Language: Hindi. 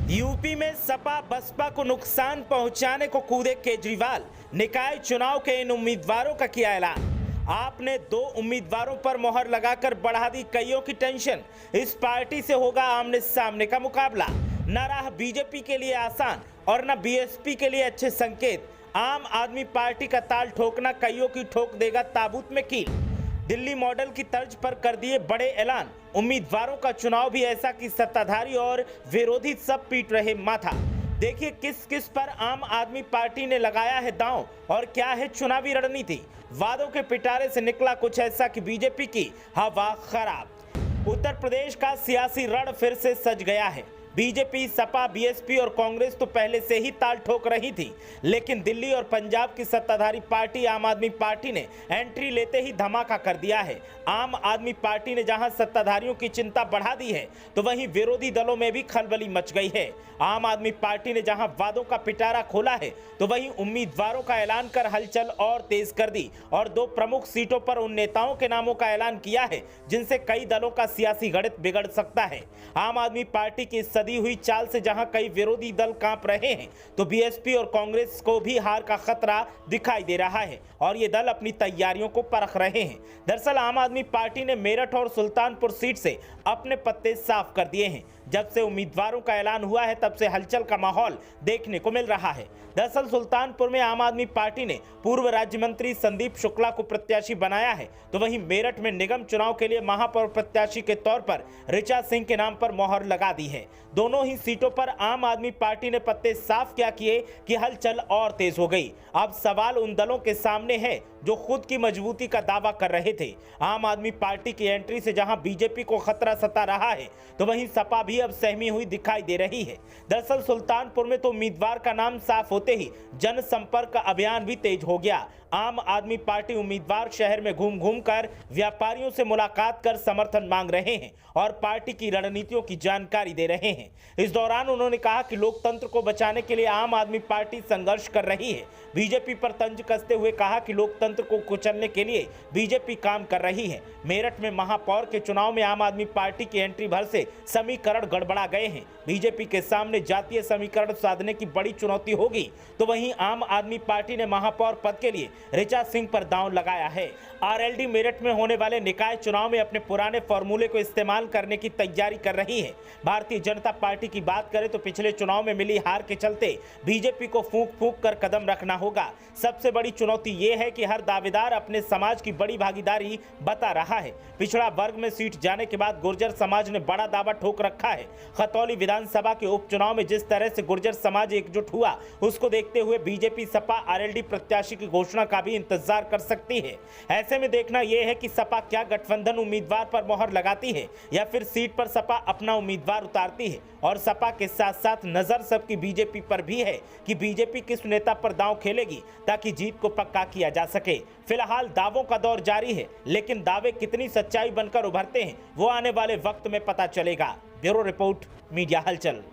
यूपी में सपा बसपा को नुकसान पहुंचाने को कूदे केजरीवाल। निकाय चुनाव के इन उम्मीदवारों का किया ऐलान। आपने 2 उम्मीदवारों पर मोहर लगाकर बढ़ा दी कईयों की टेंशन। इस पार्टी से होगा आमने सामने का मुकाबला। न रहा बीजेपी के लिए आसान और न बीएसपी के लिए अच्छे संकेत। आम आदमी पार्टी का ताल ठोकना कईयों की ठोक देगा ताबूत में कील। दिल्ली मॉडल की तर्ज पर कर दिए बड़े ऐलान। उम्मीदवारों का चुनाव भी ऐसा कि सत्ताधारी और विरोधी सब पीट रहे माथा। देखिए किस किस पर आम आदमी पार्टी ने लगाया है दांव और क्या है चुनावी रणनीति। वादों के पिटारे से निकला कुछ ऐसा कि बीजेपी की हवा खराब। उत्तर प्रदेश का सियासी रण फिर से सज गया है। बीजेपी, सपा, बीएसपी और कांग्रेस तो पहले से ही ताल ठोक रही थी, लेकिन दिल्ली और पंजाब की सत्ताधारी पार्टी आम आदमी पार्टी ने एंट्री लेते ही धमाका कर दिया है। आम आदमी पार्टी ने जहां सत्ताधारियों की चिंता बढ़ा दी है, तो वहीं विरोधी दलों में भी खलबली मच गई है। आम आदमी पार्टी ने जहां वादों का पिटारा खोला है, तो वहीं उम्मीदवारों का ऐलान कर हलचल और तेज कर दी और 2 प्रमुख सीटों पर उन नेताओं के नामों का ऐलान किया है जिनसे कई दलों का सियासी गणित बिगड़ सकता है। आम आदमी पार्टी की दी हुई चाल से जहां कई विरोधी दल कांप रहे हैं, तो बीएसपी और कांग्रेस को भी हार का खतरा दिखाई दे रहा है और ये दल अपनी तैयारियों को परख रहे हैं। दरअसल आम आदमी पार्टी ने मेरठ और सुल्तानपुर सीट से अपने पत्ते साफ कर दिए हैं। जब से उम्मीदवारों का ऐलान हुआ है, तब से हलचल का माहौल देखने को मिल रहा है। दरअसल सुल्तानपुर में आम आदमी पार्टी ने पूर्व राज्य मंत्री संदीप शुक्ला को प्रत्याशी बनाया है, तो वहीं मेरठ में निगम चुनाव के लिए महापौर प्रत्याशी के तौर पर ऋचा सिंह के नाम पर मोहर लगा दी है। दोनों ही सीटों पर आम आदमी पार्टी ने पत्ते साफ क्या किए कि हलचल और तेज हो गई। अब सवाल उन दलों के सामने है जो खुद की मजबूती का दावा कर रहे थे। आम आदमी पार्टी की एंट्री से जहां बीजेपी को खतरा सता रहा है, तो वहीं सपा भी अब सहमी हुई दिखाई दे रही है। दरअसल सुल्तानपुर में तो उम्मीदवार का नाम साफ होते ही जनसंपर्क अभियान भी तेज हो गया। आम आदमी पार्टी उम्मीदवार शहर में घूम घूम कर व्यापारियों से मुलाकात कर समर्थन मांग रहे हैं और पार्टी की रणनीतियों की जानकारी दे रहे हैं। इस दौरान उन्होंने कहा कि लोकतंत्र को बचाने के लिए आम आदमी पार्टी संघर्ष कर रही है। बीजेपी पर तंज कसते हुए कहा कि लोकतंत्र को कुचलने के लिए बीजेपी काम कर रही है। मेरठ में महापौर के चुनाव में आम आदमी पार्टी की एंट्री भर से समीकरण गड़बड़ा गए हैं। बीजेपी के सामने जातीय समीकरण साधने की बड़ी चुनौती होगी, तो वहीं आम आदमी पार्टी ने महापौर पद के लिए ऋचा सिंह पर दांव लगाया है। आरएलडी मेरठ में होने वाले निकाय चुनाव में अपने पुराने फॉर्मूले को इस्तेमाल करने की तैयारी कर रही है। भारतीय जनता पार्टी की बात करें तो पिछले चुनाव में मिली हार के चलते बीजेपी को फूंक फूंक कर कदम रखना होगा। सबसे बड़ी चुनौती ये है कि हर दावेदार अपने समाज की बड़ी भागीदारी बता रहा है। पिछड़ा वर्ग में सीट जाने के बाद गुर्जर समाज ने बड़ा दावा ठोक रखा है। खतौली विधानसभा के उपचुनाव में जिस तरह से गुर्जर समाज एकजुट हुआ, उसको देखते हुए बीजेपी सपा आरएलडी प्रत्याशी की घोषणा का भी इंतजार कर सकती है। ऐसे में देखना यह है कि सपा क्या गठबंधन उम्मीदवार पर मोहर लगाती है या फिर सीट पर सपा अपना उम्मीदवार उतारती है। और सपा के साथ साथ नजर सबकी बीजेपी पर भी है कि बीजेपी किस नेता पर दांव खेलेगी ताकि जीत को पक्का किया जा सके। फिलहाल दावों का दौर जारी है, लेकिन दावे कितनी सच्चाई बनकर उभरते हैं वो आने वाले वक्त में पता चलेगा। ब्यूरो रिपोर्ट, मीडिया हलचल।